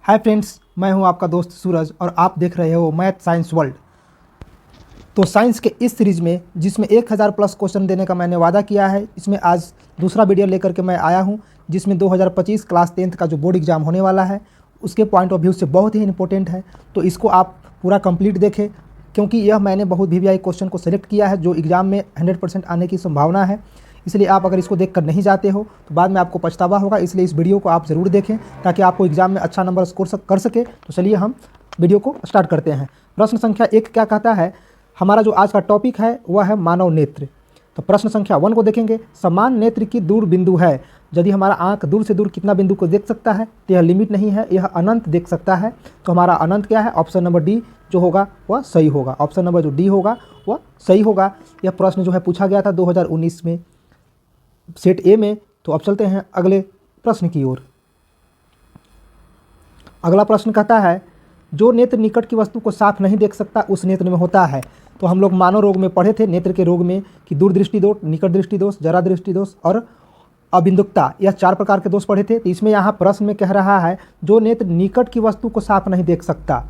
Hi friends, मैं हूं आपका दोस्त सूरज और आप देख रहे हो मैथ साइंस वर्ल्ड। तो साइंस के इस सीरीज़ में जिसमें 1000 प्लस क्वेश्चन देने का मैंने वादा किया है, इसमें आज दूसरा वीडियो लेकर के मैं आया हूं, जिसमें 2025 क्लास 10th का जो बोर्ड एग्ज़ाम होने वाला है उसके पॉइंट ऑफ व्यू से बहुत ही इंपॉर्टेंट है। तो इसको आप पूरा कंप्लीट देखें, क्योंकि यह मैंने बहुत वीवीआई क्वेश्चन को सिलेक्ट किया है जो एग्ज़ाम में 100% आने की संभावना है। इसलिए आप अगर इसको देखकर नहीं जाते हो तो बाद में आपको पछतावा होगा। इसलिए इस वीडियो को आप ज़रूर देखें ताकि आपको एग्ज़ाम में अच्छा नंबर स्कोर कर सके। तो चलिए हम वीडियो को स्टार्ट करते हैं। प्रश्न संख्या 1 क्या कहता है? हमारा जो आज का टॉपिक है वह है मानव नेत्र। तो प्रश्न संख्या 1 को देखेंगे। समान नेत्र की दूर बिंदु है, यदि हमारा आंख दूर से दूर कितना बिंदु को देख सकता है? तो यह लिमिट नहीं है, यह अनंत देख सकता है। तो हमारा अनंत क्या है? ऑप्शन नंबर डी जो होगा वह सही होगा। ऑप्शन नंबर जो डी होगा वह सही होगा। यह प्रश्न जो है पूछा गया था 2019 में सेट ए में। तो अब चलते हैं अगले प्रश्न की ओर। अगला प्रश्न कहता है जो नेत्र निकट की वस्तु को साफ नहीं देख सकता उस नेत्र में होता है। तो हम लोग मानव रोग में पढ़े थे नेत्र के रोग में कि दूरदृष्टि दोष, निकट दृष्टि दोष, जरा दृष्टि दोष और अबिंदुकता, यह 4 प्रकार के दोष पढ़े थे। तो इसमें यहाँ प्रश्न में कह रहा है जो नेत्र निकट की वस्तु को साफ नहीं देख सकता।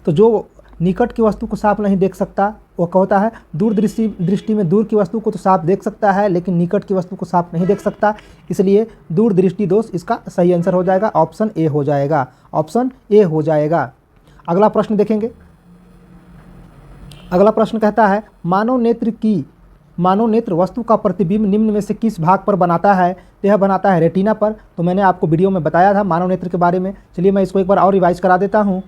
तो जो निकट की वस्तु को साफ नहीं देख सकता वो कहता है दूर दृष्टि में दूर की वस्तु को तो साफ देख सकता है लेकिन निकट की वस्तु को साफ नहीं देख सकता, इसलिए दूर दृष्टि दोष इसका सही आंसर हो जाएगा। ऑप्शन ए हो जाएगा। ऑप्शन ए हो जाएगा। अगला प्रश्न देखेंगे। अगला प्रश्न कहता है मानव नेत्र वस्तु का प्रतिबिंब निम्न में से किस भाग पर बनाता है? तो यह बनाता है रेटिना पर। तो मैंने आपको वीडियो में बताया था मानव नेत्र के बारे में। चलिए मैं इसको एक बार और रिवाइज करा देता हूँ।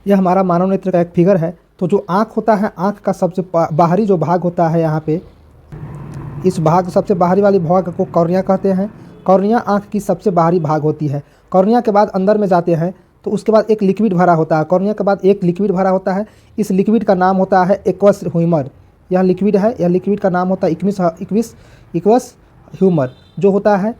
यह हमारा मानव नेत्र का एक फिगर है। तो जो आँख होता है, आँख का सबसे बाहरी जो भाग होता है, यहाँ पे इस भाग सबसे बाहरी वाली भाग को कॉर्निया कहते हैं। कॉर्निया आँख की सबसे बाहरी भाग होती है। कॉर्निया के बाद अंदर में जाते हैं तो उसके बाद एक लिक्विड भरा होता है। कॉर्निया के बाद एक लिक्विड भरा होता है। इस लिक्विड का नाम होता है एक्वस ह्यूमर। यह लिक्विड है, यह लिक्विड का नाम होता है एक्वस ह्यूमर, जो होता है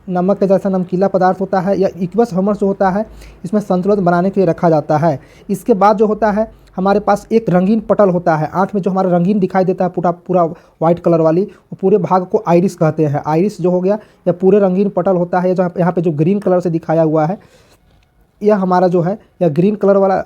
नमक के जैसा नमकीला पदार्थ होता है। या एक्वस ह्यूमर जो होता है इसमें संतुलन बनाने के लिए रखा जाता है। इसके बाद जो होता है हमारे पास एक रंगीन पटल होता है। आँख में जो हमारा रंगीन दिखाई देता है पूरा वाइट कलर वाली, वो पूरे भाग को आइरिस कहते हैं। आइरिस जो हो गया यह पूरे रंगीन पटल होता है। जो यहाँ पे जो ग्रीन कलर से दिखाया हुआ है यह हमारा जो है यह ग्रीन कलर वाला,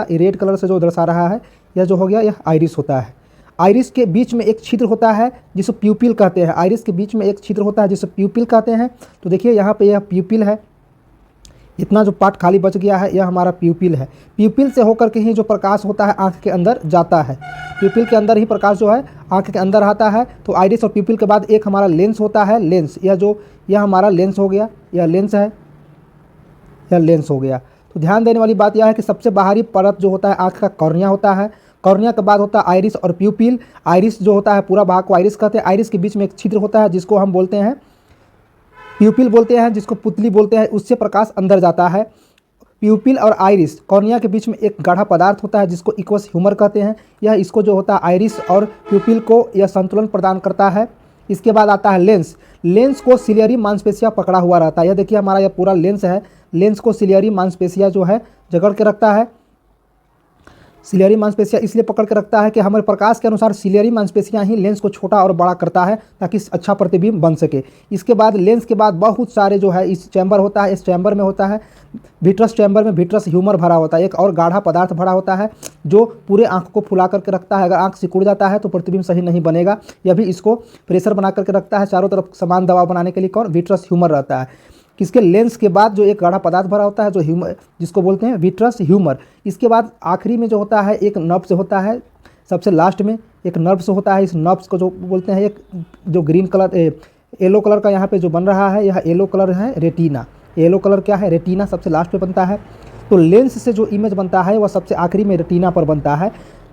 रेड कलर से जो दर्शा रहा है यह जो हो गया यह आइरिस होता है। आइरिस के बीच में एक छिद्र होता है जिसे प्यूपिल कहते हैं। आइरिस के बीच में एक छिद्र होता है जिसे प्यूपिल कहते हैं। तो देखिए यहाँ पे यह प्यूपिल है। इतना जो पार्ट खाली बच गया है यह हमारा प्यूपिल है। प्यूपिल से होकर के ही जो प्रकाश होता है आँख के अंदर जाता है। प्यूपिल के अंदर ही प्रकाश जो है आँख के अंदर आता है। तो आइरिस और प्यूपिल के बाद एक हमारा लेंस होता है। लेंस, यह हमारा लेंस हो गया, यह लेंस है, यह लेंस हो गया। तो ध्यान देने वाली बात यह है कि सबसे बाहरी परत जो होता है आँख का कॉर्निया होता है। कॉर्निया के बाद होता है आइरिस और प्यूपिल। आइरिस जो होता है पूरा भाग को आइरिस कहते हैं। आइरिस के बीच में एक छिद्र होता है जिसको हम बोलते हैं प्यूपिल बोलते हैं, जिसको पुतली बोलते हैं। उससे प्रकाश अंदर जाता है। प्यूपिल और आइरिस कॉर्निया के बीच में एक गाढ़ा पदार्थ होता है जिसको एक्वस ह्यूमर कहते हैं। यह इसको जो होता है आइरिस और प्यूपिल को यह संतुलन प्रदान करता है। इसके बाद आता है लेंस। लेंस को सिलियरी मांसपेशिया पकड़ा हुआ रहता है। यह देखिए हमारा यह पूरा लेंस है। लेंस को सिलियरी मांसपेशिया जो है जकड़ के रखता है। सिलियरी मांसपेशिया इसलिए पकड़ के रखता है कि हमारे प्रकाश के अनुसार सिलियरी मांसपेशियां ही लेंस को छोटा और बड़ा करता है ताकि अच्छा प्रतिबिंब बन सके। इसके बाद लेंस के बाद बहुत सारे जो है इस चैम्बर होता है। इस चैम्बर में होता है विट्रस चैम्बर में विट्रस ह्यूमर भरा होता है। एक और गाढ़ा पदार्थ भरा होता है जो पूरे आँख को फुला करके रखता है। अगर आँख सिकुड़ जाता है तो प्रतिबिंब सही नहीं बनेगा। यह भी इसको प्रेशर बना करके रखता है चारों तरफ समान दबाव बनाने के लिए। कौन? विट्रस ह्यूमर रहता है। किसके? लेंस के बाद जो एक गाढ़ा पदार्थ भरा होता है जो ह्यूमर, जिसको बोलते हैं विट्रस ह्यूमर। इसके बाद आखिरी में जो होता है एक नर्व्स होता है। सबसे लास्ट में एक नर्व्स होता है। इस नर्व्स को जो बोलते हैं एक जो ग्रीन कलर येलो कलर का यहाँ पे जो बन रहा है यह येलो कलर है रेटिना। येलो कलर क्या है? रेटिना सबसे लास्ट पे बनता है। तो लेंस से जो इमेज बनता है वह सबसे आखिरी में रेटिना पर बनता है।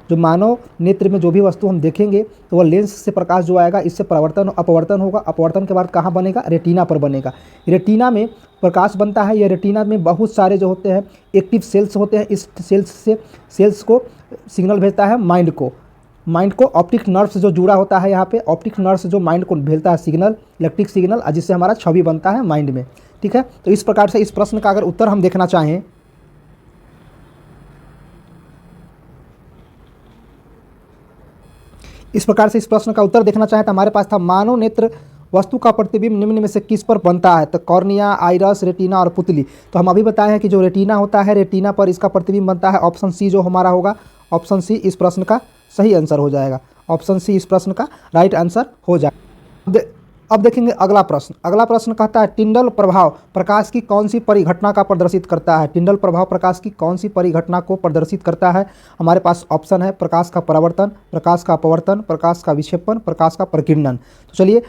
जो मानव नेत्र में जो भी वस्तु हम देखेंगे तो वह लेंस से प्रकाश जो आएगा इससे अपवर्तन होगा। अपवर्तन के बाद कहाँ बनेगा? रेटिना पर बनेगा। रेटिना में प्रकाश बनता है। यह रेटिना में बहुत सारे जो होते हैं एक्टिव सेल्स होते हैं। इस सेल्स को सिग्नल भेजता है माइंड को। ऑप्टिक नर्व से जो जुड़ा होता है यहाँ पे ऑप्टिक नर्व से जो माइंड को भेजता है सिग्नल, इलेक्ट्रिक सिग्नल, जिससे हमारा छवि बनता है माइंड में। ठीक है, तो इस प्रकार से इस प्रश्न का अगर उत्तर हम देखना चाहें इस प्रकार से इस प्रश्न का उत्तर देखना चाहें तो हमारे पास था मानव नेत्र वस्तु का प्रतिबिंब निम्न में से किस पर बनता है? तो कॉर्निया, आइरस, रेटिना और पुतली। तो हम अभी बताए हैं कि जो रेटिना होता है, रेटिना पर इसका प्रतिबिंब बनता है। ऑप्शन सी जो हमारा होगा, ऑप्शन सी इस प्रश्न का सही आंसर हो जाएगा। ऑप्शन सी इस प्रश्न का राइट आंसर हो जाएगा। अब देखेंगे अगला प्रश्न। अगला प्रश्न कहता है टिंडल प्रभाव प्रकाश की कौन सी परिघटना का प्रदर्शित करता है? टिंडल प्रभाव प्रकाश की कौन सी परिघटना को प्रदर्शित करता है? हमारे पास ऑप्शन है प्रकाश का परावर्तन, प्रकाश का अपवर्तन, प्रकाश का विक्षेपण, प्रकाश का प्रकीर्णन। तो चलिए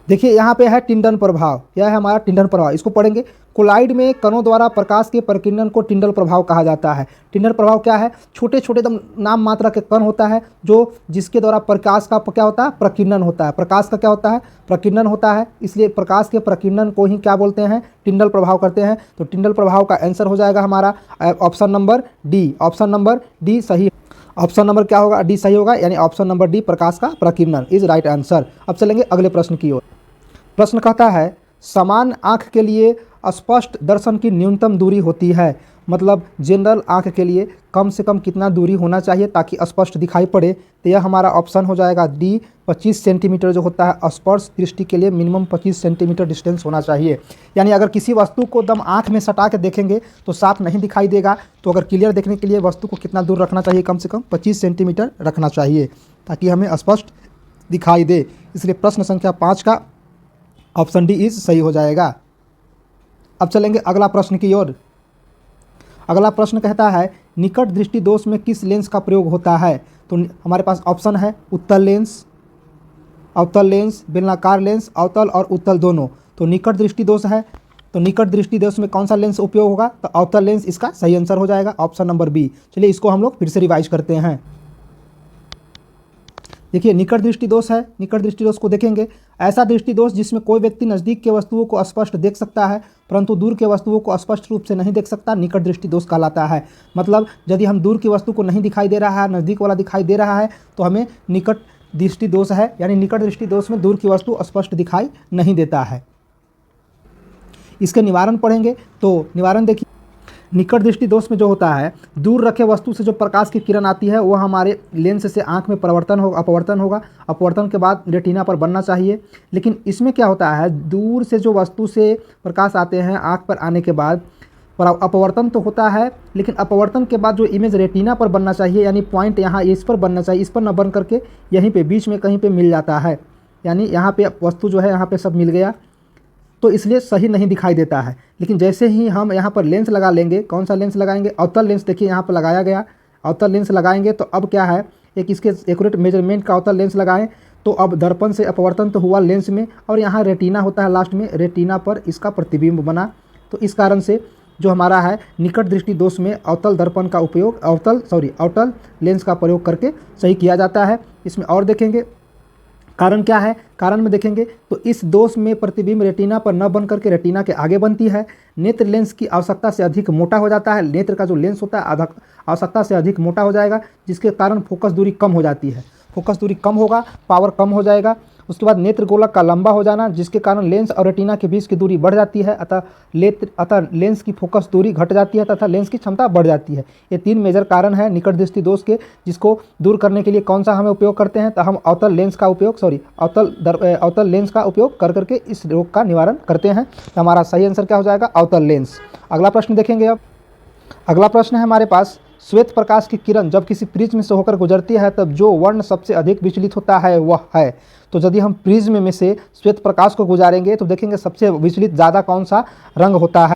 देखिए यहाँ पे है टिंडल प्रभाव, यह है हमारा टिंडल प्रभाव। इसको पढ़ेंगे। कोलाइड में कणों द्वारा प्रकाश के प्रकीर्णन को टिंडल प्रभाव कहा जाता है। टिंडल प्रभाव क्या है? छोटे छोटे एकदम नाम मात्रा के कण होता है जो जिसके द्वारा प्रकाश का क्या होता है? प्रकीर्णन होता है। प्रकाश का क्या होता है? प्रकीर्णन होता है। इसलिए प्रकाश के प्रकीर्णन को ही क्या बोलते हैं? टिंडल प्रभाव करते हैं। तो टिंडल प्रभाव का आंसर हो जाएगा हमारा option number D. Option number D सही। ऑप्शन नंबर क्या होगा? डी सही होगा, यानी ऑप्शन नंबर डी प्रकाश का प्रकीर्णन इज राइट आंसर। अब चलेंगे अगले प्रश्न की ओर। प्रश्न कहता है समान आँख के लिए स्पष्ट दर्शन की न्यूनतम दूरी होती है। मतलब जनरल आँख के लिए कम से कम कितना दूरी होना चाहिए ताकि स्पष्ट दिखाई पड़े? तो यह हमारा ऑप्शन हो जाएगा डी 25 सेंटीमीटर जो होता है स्पर्श दृष्टि के लिए मिनिमम 25 सेंटीमीटर डिस्टेंस होना चाहिए। यानी अगर किसी वस्तु को दम आँख में सटा के देखेंगे तो साफ नहीं दिखाई देगा। तो अगर क्लियर देखने के लिए वस्तु को कितना दूर रखना चाहिए? कम से कम 25 सेंटीमीटर रखना चाहिए ताकि हमें स्पष्ट दिखाई दे। इसलिए प्रश्न संख्या 5 का ऑप्शन डी इज सही हो जाएगा। अब चलेंगे अगला प्रश्न की ओर। अगला प्रश्न कहता है निकट दृष्टि दोष में किस लेंस का प्रयोग होता है? तो हमारे पास ऑप्शन है उत्तल लेंस, अवतल लेंस, बेलनाकार लेंस, अवतल और उत्तल दोनों। तो निकट दृष्टि दोष है, तो निकट दृष्टि दोष में कौन सा लेंस उपयोग होगा? तो अवतल लेंस इसका सही आंसर हो जाएगा, ऑप्शन नंबर बी। चलिए इसको हम लोग फिर से रिवाइज करते हैं। देखिए निकट दृष्टि दोष है, निकट दृष्टि दोष को देखेंगे ऐसा दृष्टि दोष जिसमें कोई व्यक्ति नज़दीक के वस्तुओं को स्पष्ट देख सकता है परंतु दूर के वस्तुओं को स्पष्ट रूप से नहीं देख सकता, निकट दृष्टि दोष कहलाता है। मतलब यदि हम दूर की वस्तु को नहीं दिखाई दे रहा है, नज़दीक वाला दिखाई दे रहा है तो हमें निकट दृष्टि दोष है, यानी निकट दृष्टि दोष में दूर की वस्तु स्पष्ट दिखाई नहीं देता है। इसके निवारण पढ़ेंगे तो निवारण देखिए निकट दृष्टि दोष में जो होता है दूर रखे वस्तु से जो प्रकाश की किरण आती है वह हमारे लेंस से आंख में अपवर्तन होगा। अपवर्तन के बाद रेटिना पर बनना चाहिए। लेकिन इसमें क्या होता है दूर से जो वस्तु से प्रकाश आते हैं आंख पर आने के बाद अपवर्तन तो होता है, लेकिन अपवर्तन के बाद जो इमेज रेटिना पर बनना चाहिए यानी पॉइंट यहाँ इस पर बनना चाहिए, इस पर न बन करके यहीं पे बीच में कहीं पे मिल जाता है, यानी यहाँ पे वस्तु जो है यहाँ पे सब मिल गया तो इसलिए सही नहीं दिखाई देता है। लेकिन जैसे ही हम यहाँ पर लेंस लगा लेंगे, कौन सा लेंस लगाएंगे? अवतल लेंस। देखिए यहाँ पर लगाया गया अवतल लेंस लगाएंगे तो अब क्या है एक इसके एक्यूरेट मेजरमेंट का अवतल लेंस लगाएं तो अब दर्पण से अपवर्तन तो हुआ लेंस में और यहाँ रेटिना होता है लास्ट में, रेटिना पर इसका प्रतिबिंब बना। तो इस कारण से जो हमारा है निकट दृष्टि दोष में अवतल दर्पण का उपयोग अवतल लेंस का प्रयोग करके सही किया जाता है। इसमें और देखेंगे कारण क्या है, कारण में देखेंगे तो इस दोष में प्रतिबिंब रेटिना पर न बन करके रेटिना के आगे बनती है। नेत्र लेंस की आवश्यकता से अधिक मोटा हो जाता है, नेत्र का जो लेंस होता है आवश्यकता से अधिक मोटा हो जाएगा जिसके कारण फोकस दूरी कम हो जाती है, फोकस दूरी कम होगा, पावर कम हो जाएगा। उसके बाद नेत्र गोलक का लंबा हो जाना जिसके कारण लेंस और रेटिना के बीच की दूरी बढ़ जाती है, अतः लेंस की फोकस दूरी घट जाती है तथा लेंस की क्षमता बढ़ जाती है। ये 3 मेजर कारण है निकट दृष्टि दोष के, जिसको दूर करने के लिए कौन सा हमें उपयोग करते हैं? तो हम अवतल लेंस का उपयोग अवतल लेंस का उपयोग कर करके इस रोग का निवारण करते हैं। तो हमारा सही आंसर क्या हो जाएगा? अवतल लेंस। अगला प्रश्न देखेंगे। अब अगला प्रश्न है हमारे पास श्वेत प्रकाश की किरण जब किसी प्रिज्म से होकर गुजरती है तब जो वर्ण सबसे अधिक विचलित होता है वह है। तो यदि हम प्रिज्म में से श्वेत प्रकाश को गुजारेंगे तो देखेंगे सबसे विचलित ज़्यादा कौन सा रंग होता है।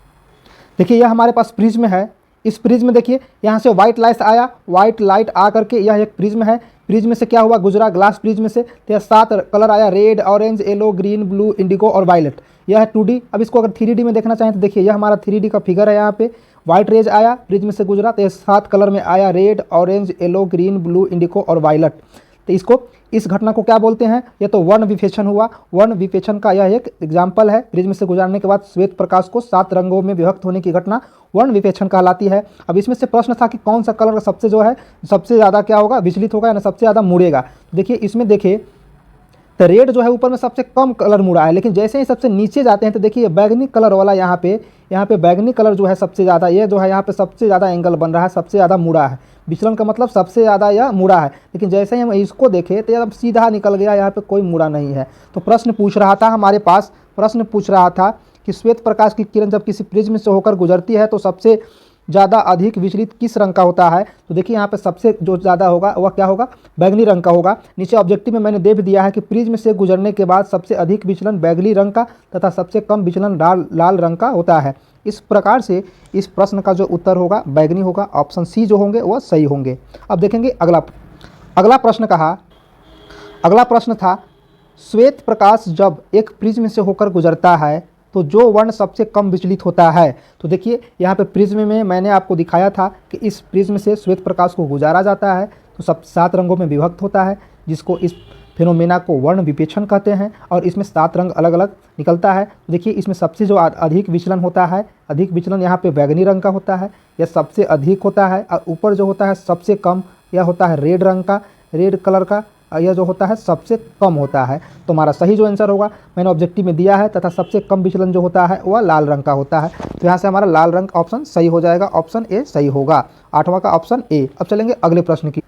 देखिए यह हमारे पास प्रिज्म है, इस प्रिज्म देखिए यहाँ से व्हाइट लाइट आया, व्हाइट लाइट आ करके यह एक प्रिज्म है, प्रिज्म से क्या हुआ गुजरा ग्लास प्रिज्म से, तो यह 7 कलर आया red, orange, yellow, green, blue, Indigo और वायलेट। यह है 2D। अब इसको अगर 3D में देखना चाहें तो देखिए यह हमारा 3D का फिगर है। यहाँ पे व्हाइट रेज आया प्रिज्म से गुजरा तो ये 7 कलर में आया red, orange, yellow, green, blue, Indigo और वायलेट। तो इसको इस घटना को क्या बोलते हैं? ये तो वर्ण विभेषण हुआ। वर्ण विभेषण का यह एक एग्जाम्पल है। प्रिज्म से गुजरने के बाद श्वेत प्रकाश को 7 रंगों में विभक्त होने की घटना वर्ण विभेषण कहलाती है। अब इसमें से प्रश्न था कि कौन सा कलर सबसे जो है सबसे ज़्यादा क्या होगा विचलित होगा या सबसे ज़्यादा मुड़ेगा। देखिए इसमें देखिए तो रेड जो है ऊपर में सबसे कम कलर मुड़ा है, लेकिन जैसे ही सबसे नीचे जाते हैं तो देखिए बैगनी कलर वाला यहाँ पे बैगनी कलर जो है सबसे ज़्यादा, ये जो है यहाँ पे सबसे ज़्यादा एंगल बन रहा है, सबसे ज़्यादा मुड़ा है। विचलन का मतलब सबसे ज़्यादा यह मुड़ा है, लेकिन जैसे ही हम इसको देखें तो यह सीधा निकल गया, यहाँ पे कोई मुड़ा नहीं है। तो प्रश्न पूछ रहा था हमारे पास, प्रश्न पूछ रहा था कि श्वेत प्रकाश की किरण जब किसी प्रिज्म से होकर गुजरती है तो सबसे ज़्यादा अधिक विचलित किस रंग का होता है। तो देखिए यहाँ पे सबसे जो ज़्यादा होगा वह क्या होगा, बैगनी रंग का होगा। नीचे ऑब्जेक्टिव में मैंने दे भी दिया है कि प्रिज्म से गुजरने के बाद सबसे अधिक विचलन बैगनी रंग का तथा सबसे कम विचलन लाल रंग का होता है। इस प्रकार से इस प्रश्न का जो उत्तर होगा बैगनी होगा, ऑप्शन सी जो होंगे वह सही होंगे। अब देखेंगे अगला प्रश्न था श्वेत प्रकाश जब एक प्रिज्म से होकर गुजरता है तो जो वर्ण सबसे कम विचलित होता है। तो देखिए यहाँ पे प्रिज्म में मैंने आपको दिखाया था कि इस प्रिज्म से श्वेत प्रकाश को गुजारा जाता है तो सब 7 रंगों में विभक्त होता है, जिसको इस फिनोमेना को वर्ण विपेक्षण कहते हैं, और इसमें 7 रंग अलग अलग निकलता है। तो देखिए इसमें सबसे जो अधिक विचलन होता है, अधिक विचलन यहाँ पे बैगनी रंग का होता है, यह सबसे अधिक होता है। और ऊपर जो होता है सबसे कम, यह होता है रेड रंग का, रेड कलर का, यह जो होता है सबसे कम होता है। तो हमारा सही जो आंसर होगा मैंने ऑब्जेक्टिव में दिया है, तथा सबसे कम विचलन जो होता है वह लाल रंग का होता है। तो यहाँ से हमारा लाल रंग ऑप्शन सही हो जाएगा, ऑप्शन ए सही होगा, 8वां का ऑप्शन ए। अब चलेंगे अगले प्रश्न की।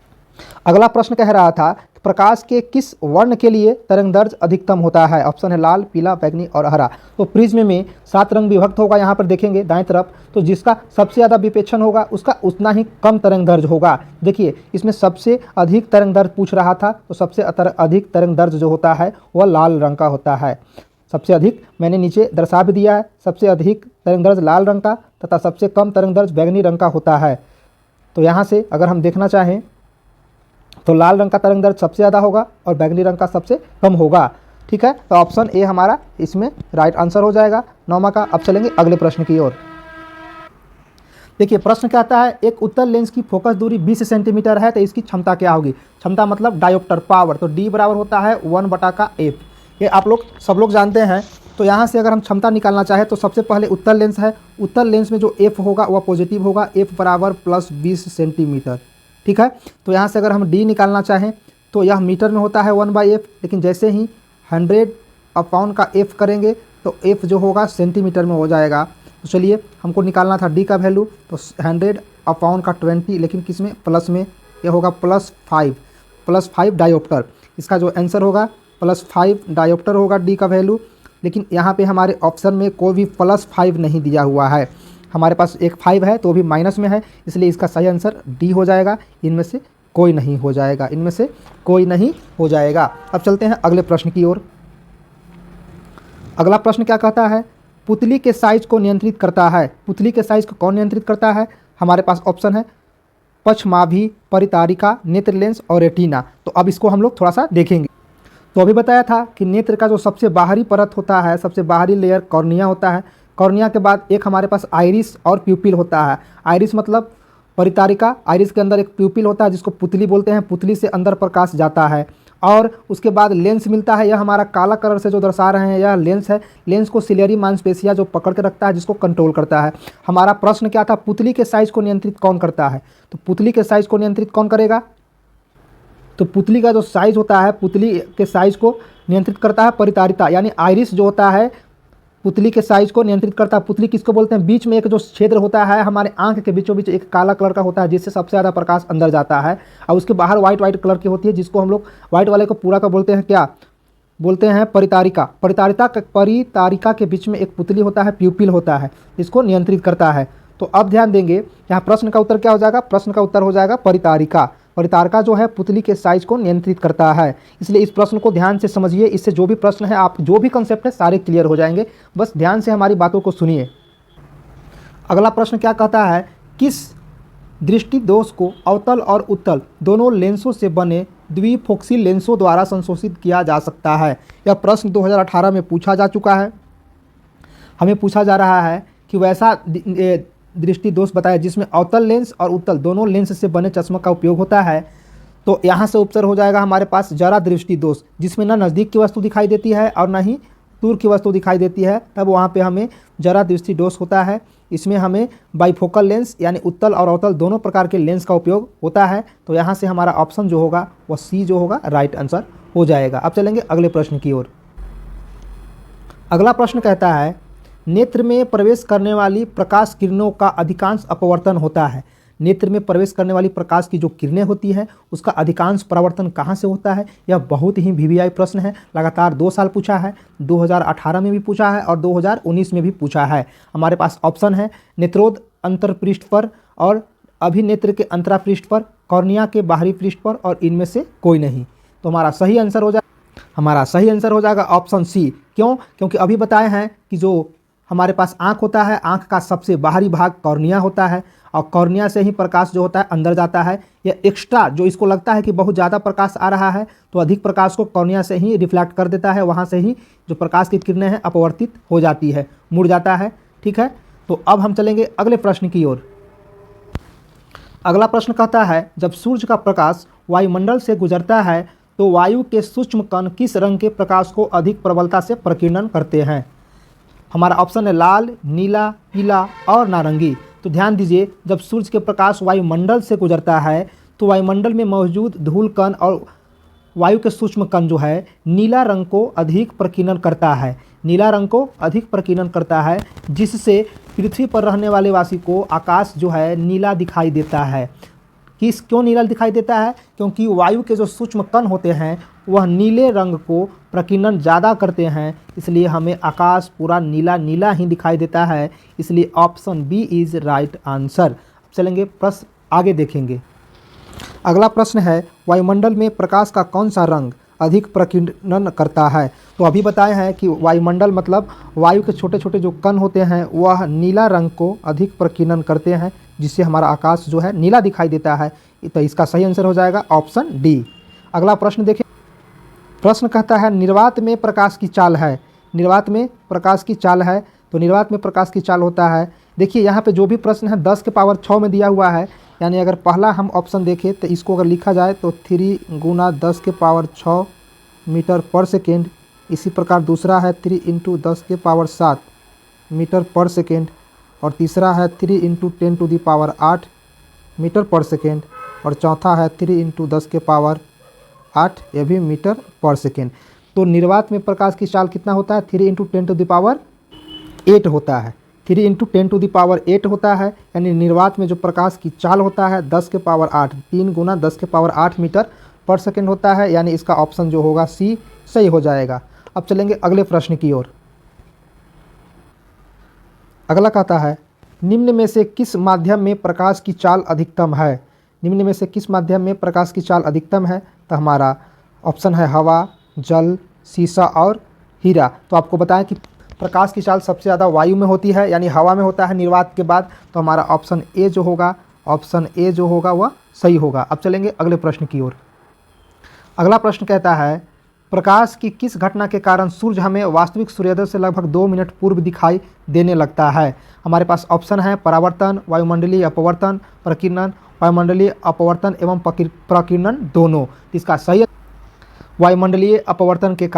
अगला प्रश्न कह रहा था प्रकाश के किस वर्ण के लिए तरंगदैर्घ्य अधिकतम होता है। ऑप्शन है लाल, पीला, बैगनी और हरा। तो प्रिज्म में 7 रंग विभक्त होगा, यहाँ पर देखेंगे दाएं तरफ, तो जिसका सबसे ज़्यादा विपेक्षण होगा उसका उतना ही कम तरंगदैर्घ्य होगा। देखिए इसमें सबसे अधिक तरंगदैर्घ्य पूछ रहा था, तो सबसे अधिक तरंगदैर्घ्य जो होता है वह लाल रंग का होता है। सबसे अधिक मैंने नीचे दर्शा भी दिया है, सबसे अधिक तरंगदैर्घ्य लाल रंग का तथा सबसे कम तरंगदैर्घ्य बैगनी रंग का होता है। तो यहाँ से अगर हम देखना चाहें तो लाल रंग का तरंगदैर्घ्य सबसे ज़्यादा होगा और बैगनी रंग का सबसे कम होगा। ठीक है, तो ऑप्शन ए हमारा इसमें राइट आंसर हो जाएगा, 9वां का। अब चलेंगे अगले प्रश्न की ओर। देखिए प्रश्न क्या आता है, एक उत्तल लेंस की फोकस दूरी 20 सेंटीमीटर है तो इसकी क्षमता क्या होगी। क्षमता मतलब डायोप्टर पावर, तो डी बराबर होता है 1/f। ये आप लोग सब लोग जानते हैं। तो यहाँ से अगर हम क्षमता निकालना चाहें तो सबसे पहले उत्तल लेंस है, उत्तल लेंस में जो f होगा वह पॉजिटिव होगा, f बराबर +20 सेंटीमीटर। ठीक है, तो यहाँ से अगर हम d निकालना चाहें तो यह मीटर में होता है 1/f, लेकिन जैसे ही 100 का f करेंगे तो f जो होगा सेंटीमीटर में हो जाएगा। तो चलिए हमको निकालना था d का वैल्यू, तो 100/20, लेकिन किस में, प्लस में, यह होगा +5 डायोप्टर। इसका जो आंसर होगा +5 डायोप्टर होगा d का वैल्यू, लेकिन यहाँ पे हमारे ऑप्शन में कोई भी +5 नहीं दिया हुआ है। हमारे पास एक 5 है तो भी माइनस में है, इसलिए इसका सही आंसर डी हो जाएगा। इनमें से कोई नहीं हो जाएगा, इनमें से कोई नहीं हो जाएगा। अब चलते हैं अगले प्रश्न की ओर। अगला प्रश्न क्या कहता है, पुतली के साइज को नियंत्रित करता है। पुतली के साइज को कौन नियंत्रित करता है। हमारे पास ऑप्शन है पक्षमाभि, परितारिका, नेत्र लेंस और रेटिना। तो अब इसको हम लोग थोड़ा सा देखेंगे। तो अभी बताया था कि नेत्र का जो सबसे बाहरी परत होता है, सबसे बाहरी लेयर कॉर्निया होता है। कॉर्निया के बाद एक हमारे पास आइरिस और प्यूपिल होता है। आइरिस मतलब परितारिका, आइरिस के अंदर एक प्यूपिल होता है जिसको पुतली बोलते हैं, पुतली से अंदर प्रकाश जाता है। और उसके बाद लेंस मिलता है, यह हमारा काला कलर से जो दर्शा रहे हैं यह लेंस है। लेंस को सिलेरी मांसपेशियां जो पकड़ के रखता है, जिसको कंट्रोल करता है। हमारा प्रश्न क्या था, पुतली के साइज को नियंत्रित कौन करता है। तो पुतली के साइज को नियंत्रित कौन करेगा, तो पुतली का जो साइज होता है, पुतली के साइज को नियंत्रित करता है परितारिता, यानी आइरिस जो होता है पुतली के साइज को नियंत्रित करता है। पुतली किसको बोलते हैं, बीच में एक जो क्षेत्र होता है हमारे आंख के बीचों बीच एक काला कलर का होता है, जिससे सबसे ज़्यादा प्रकाश अंदर जाता है। और उसके बाहर वाइट कलर की होती है, जिसको हम लोग वाइट वाले को पूरा का बोलते हैं, क्या बोलते हैं, परितारिका। परितारिका के बीच में एक पुतली होता है, प्यूपिल होता है, इसको नियंत्रित करता है। तो अब ध्यान देंगे, यहाँ प्रश्न का उत्तर क्या हो जाएगा, प्रश्न का उत्तर हो जाएगा परितारिका। परितारिका जो है पुतली के साइज को नियंत्रित करता है। इसलिए इस प्रश्न को ध्यान से समझिए, इससे जो भी प्रश्न है, आप जो भी कंसेप्ट है सारे क्लियर हो जाएंगे। बस ध्यान से हमारी बातों को सुनिए। अगला प्रश्न क्या कहता है, किस दृष्टि दोष को अवतल और उत्तल दोनों लेंसों से बने द्विफोक्सी लेंसों द्वारा संशोधित किया जा सकता है। यह प्रश्न 2018 में पूछा जा चुका है। हमें पूछा जा रहा है कि वैसा दृष्टि दोष बताया जिसमें अवतल लेंस और उत्तल दोनों लेंस से बने चश्मा का उपयोग होता है। तो यहाँ से उत्तर हो जाएगा हमारे पास जरा दृष्टि दोष, जिसमें ना नज़दीक की वस्तु दिखाई देती है और ना ही दूर की वस्तु दिखाई देती है, तब वहाँ पे हमें जरा दृष्टि दोष होता है। इसमें हमें बाइफोकल लेंस यानी उत्तल और अवतल दोनों प्रकार के लेंस का उपयोग होता है। तो यहाँ से हमारा ऑप्शन जो होगा वह सी जो होगा राइट आंसर हो जाएगा। अब चलेंगे अगले प्रश्न की ओर। अगला प्रश्न कहता है नेत्र में प्रवेश करने वाली प्रकाश किरणों का अधिकांश अपवर्तन होता है। नेत्र में प्रवेश करने वाली प्रकाश की जो किरणें होती है उसका अधिकांश परावर्तन कहाँ से होता है। यह बहुत ही वीवीआई प्रश्न है, लगातार 2 साल पूछा है, 2018 में भी पूछा है और 2019 में भी पूछा है। हमारे पास ऑप्शन है नेत्रोद अंतरपृष्ठ पर और अभिनेत्र के अंतरापृष्ठ पर, कॉर्निया के बाहरी पृष्ठ पर और इनमें से कोई नहीं। तो हमारा सही आंसर हो जाएगा ऑप्शन सी। क्यों? क्योंकि अभी बताए हैं कि जो हमारे पास आँख होता है, आँख का सबसे बाहरी भाग कॉर्निया होता है और कॉर्निया से ही प्रकाश जो होता है अंदर जाता है। या एक्स्ट्रा जो इसको लगता है कि बहुत ज़्यादा प्रकाश आ रहा है तो अधिक प्रकाश को कॉर्निया से ही रिफ्लेक्ट कर देता है, वहाँ से ही जो प्रकाश की किरणें हैं अपवर्तित हो जाती है, मुड़ जाता है। ठीक है, तो अब हम चलेंगे अगले प्रश्न की ओर। अगला प्रश्न कहता है जब सूर्य का प्रकाश वायुमंडल से गुजरता है तो वायु के सूक्ष्म कण किस रंग के प्रकाश को अधिक प्रबलता से प्रकीर्णन करते हैं। हमारा ऑप्शन है लाल, नीला, पीला और नारंगी। तो ध्यान दीजिए, जब सूर्य के प्रकाश वायुमंडल से गुजरता है तो वायुमंडल में मौजूद धूल कण और वायु के सूक्ष्म कण जो है नीला रंग को अधिक प्रकीर्णन करता है, जिससे पृथ्वी पर रहने वाले वासी को आकाश जो है नीला दिखाई देता है। क्यों नीला दिखाई देता है? क्योंकि वायु के जो सूक्ष्म कण होते हैं वह नीले रंग को प्रकीर्णन ज़्यादा करते हैं, इसलिए हमें आकाश पूरा नीला नीला ही दिखाई देता है। इसलिए option B is right answer. चलेंगे प्रश्न आगे देखेंगे। अगला प्रश्न है वायुमंडल में प्रकाश का कौन सा रंग अधिक प्रकीर्णन करता है। तो अभी बताए हैं कि वायुमंडल मतलब वायु के छोटे छोटे जो कण होते हैं वह नीला रंग को अधिक प्रकीर्णन करते हैं, जिससे हमारा आकाश जो है नीला दिखाई देता है। तो इसका सही आंसर हो जाएगा ऑप्शन डी। अगला प्रश्न देखें। प्रश्न कहता है निर्वात में प्रकाश की चाल है। निर्वात में प्रकाश की चाल है, तो निर्वात में प्रकाश की चाल होता है। देखिए यहाँ पे जो भी प्रश्न है 10 के पावर 6 में दिया हुआ है, यानी अगर पहला हम ऑप्शन देखें तो इसको अगर लिखा जाए तो 3 गुना 10 के पावर 6 मीटर पर सेकेंड। इसी प्रकार दूसरा है 3 इंटू 10 के पावर 7 मीटर पर सेकेंड और तीसरा है 3 into 10 to the power 8 metre पर सेकेंड और चौथा है 3 इंटू 10 के पावर 8, यह भी मीटर पर सेकेंड। तो निर्वात में प्रकाश की चाल कितना होता है? 3 इंटू 10 टू दी पावर 8 होता है। 3 इंटू 10 टू दी पावर 8 होता है, यानी निर्वात में जो प्रकाश की चाल होता है 10 के पावर 8, 3 गुना 10 के पावर 8 मीटर पर सेकेंड होता है, यानी इसका ऑप्शन जो होगा सी सही हो जाएगा। अब चलेंगे अगले प्रश्न की ओर। अगला कहता है निम्न में से किस माध्यम में प्रकाश की चाल अधिकतम है। निम्न में से किस माध्यम में प्रकाश की चाल अधिकतम है? तो हमारा ऑप्शन है हवा, जल, शीशा और हीरा। तो आपको बताएं कि प्रकाश की चाल सबसे ज़्यादा वायु में होती है, यानी हवा में होता है निर्वात के बाद। तो हमारा ऑप्शन ए जो होगा वह सही होगा। अब चलेंगे अगले प्रश्न की ओर। अगला प्रश्न कहता है प्रकाश की किस घटना के कारण सूर्य हमें वास्तविक सूर्योदय से लगभग 2 मिनट पूर्व दिखाई देने लगता है। हमारे पास ऑप्शन है परावर्तन, वायुमंडलीय अपवर्तन, प्रकीर्णन, वायुमंडलीय अपवर्तन एवं प्रकीर्णन दोनों। इसका सही वायुमंडलीय अपवर्तन के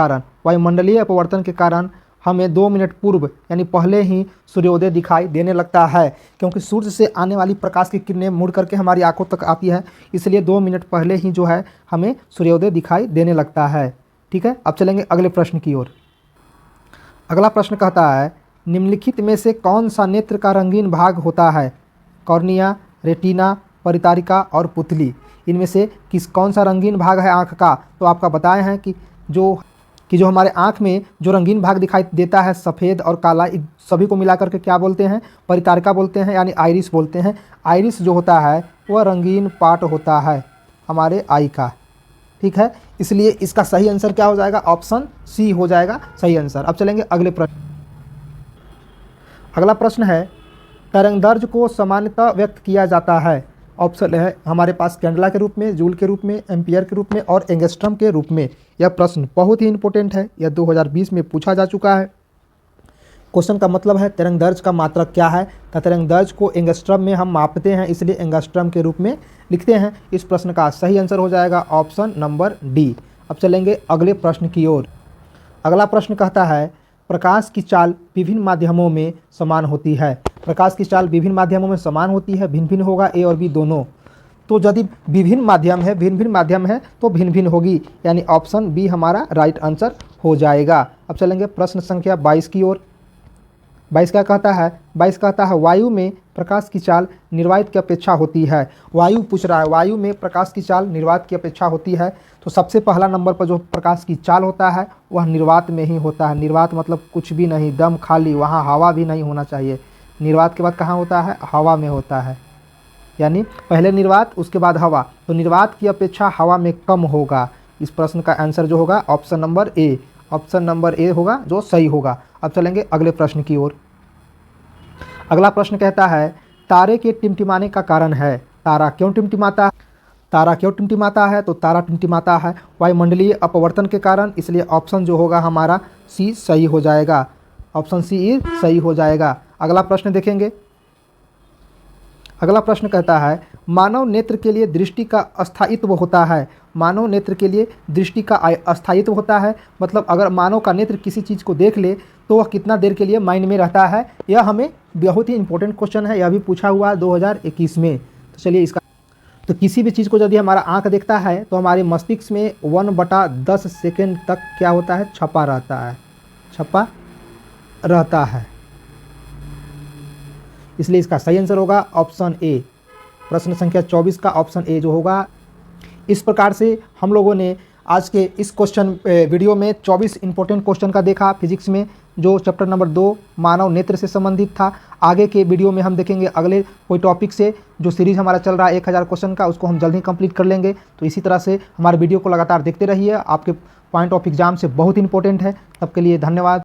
कारण हमें 2 मिनट पूर्व यानी पहले ही सूर्योदय दिखाई देने लगता है, क्योंकि सूर्य से आने वाली प्रकाश की किरणें मुड़ करके हमारी आंखों तक आती है, इसलिए 2 मिनट पहले ही जो है हमें सूर्योदय दिखाई देने लगता है। ठीक है, अब चलेंगे अगले प्रश्न की ओर। अगला प्रश्न कहता है निम्नलिखित में से कौन सा नेत्र का रंगीन भाग होता है? कॉर्निया, रेटिना, परितारिका और पुतली। इनमें से कौन सा रंगीन भाग है आँख का? तो आपका बताए हैं कि जो हमारे आँख में जो रंगीन भाग दिखाई देता है सफ़ेद और काला, सभी को मिलाकर के क्या बोलते हैं? परितारिका बोलते हैं, यानी आइरिस बोलते हैं। आइरिस जो होता है वह रंगीन पार्ट होता है हमारे आई का। ठीक है, इसलिए इसका सही आंसर क्या हो जाएगा? ऑप्शन सी हो जाएगा सही आंसर। अब चलेंगे अगले प्रश्न। अगला प्रश्न है तरंगदैर्घ्य को सामान्यतः व्यक्त किया जाता है। ऑप्शन है हमारे पास कैंडला के रूप में, जूल के रूप में, एम्पियर के रूप में और एंगस्ट्रम के रूप में। यह प्रश्न बहुत ही इंपॉर्टेंट है, यह 2020 में पूछा जा चुका है। क्वेश्चन का मतलब है तरंगदैर्घ्य का मात्रक क्या है? तो तरंगदैर्घ्य को एंगस्ट्रम में हम मापते हैं, इसलिए एंगस्ट्रम के रूप में लिखते हैं। इस प्रश्न का सही आंसर हो जाएगा ऑप्शन नंबर डी। अब चलेंगे अगले प्रश्न की ओर। अगला प्रश्न कहता है प्रकाश की चाल विभिन्न माध्यमों में समान होती है। प्रकाश की चाल विभिन्न माध्यमों में समान होती है, भिन्न भिन्न होगा ए और बी दोनों। तो यदि विभिन्न माध्यम है तो भिन्न भिन्न होगी, यानी ऑप्शन बी हमारा राइट आंसर हो जाएगा। अब चलेंगे प्रश्न संख्या 22 की ओर। 22 क्या कहता है? 22 कहता है वायु में प्रकाश की चाल निर्वात की अपेक्षा होती है। वायु पूछ रहा है, वायु में प्रकाश की चाल निर्वात की अपेक्षा होती है। तो सबसे पहला नंबर पर जो प्रकाश की चाल होता है वह निर्वात में ही होता है। निर्वात मतलब कुछ भी नहीं, दम खाली, वहाँ हवा भी नहीं होना चाहिए। निर्वात के बाद कहाँ होता है? हवा में होता है, यानी पहले निर्वात उसके बाद हवा, तो निर्वात की अपेक्षा हवा में कम होगा। इस प्रश्न का आंसर जो होगा option number A, option number A होगा जो सही होगा। अब चलेंगे अगले प्रश्न की ओर। अगला प्रश्न कहता है तारे के टिमटिमाने का कारण है। तारा क्यों टिमटिमाता है? तारा क्यों टिमटिमाता है? तो तारा टिमटिमाता है वायुमंडलीय अपवर्तन के कारण, इसलिए ऑप्शन जो होगा हमारा सी सही हो जाएगा। ऑप्शन सी सही हो जाएगा। अगला प्रश्न देखेंगे। अगला प्रश्न कहता है मानव नेत्र के लिए दृष्टि का अस्थायित्व होता है। मानव नेत्र के लिए दृष्टि का अस्थायित्व होता है, मतलब अगर मानव का नेत्र किसी चीज़ को देख ले तो वह कितना देर के लिए माइंड में रहता है। यह हमें बहुत ही इंपॉर्टेंट क्वेश्चन है, यह भी पूछा हुआ है 2021 में। तो चलिए इसका, तो किसी भी चीज़ को यदि हमारा आंख देखता है तो हमारे मस्तिष्क में 1/10 सेकेंड तक क्या होता है? छपा रहता है, छपा रहता है। इसलिए इसका सही आंसर होगा ऑप्शन ए। प्रश्न संख्या 24 का ऑप्शन ए जो होगा। इस प्रकार से हम लोगों ने आज के इस क्वेश्चन वीडियो में 24 इंपॉर्टेंट क्वेश्चन का देखा फिजिक्स में, जो चैप्टर नंबर 2 मानव नेत्र से संबंधित था। आगे के वीडियो में हम देखेंगे अगले कोई टॉपिक से, जो सीरीज़ हमारा चल रहा है 1000 क्वेश्चन का, उसको हम जल्द ही कंप्लीट कर लेंगे। तो इसी तरह से हमारे वीडियो को लगातार देखते रहिए, आपके पॉइंट ऑफ एग्जाम से बहुत इंपॉर्टेंट है। तब के लिए धन्यवाद।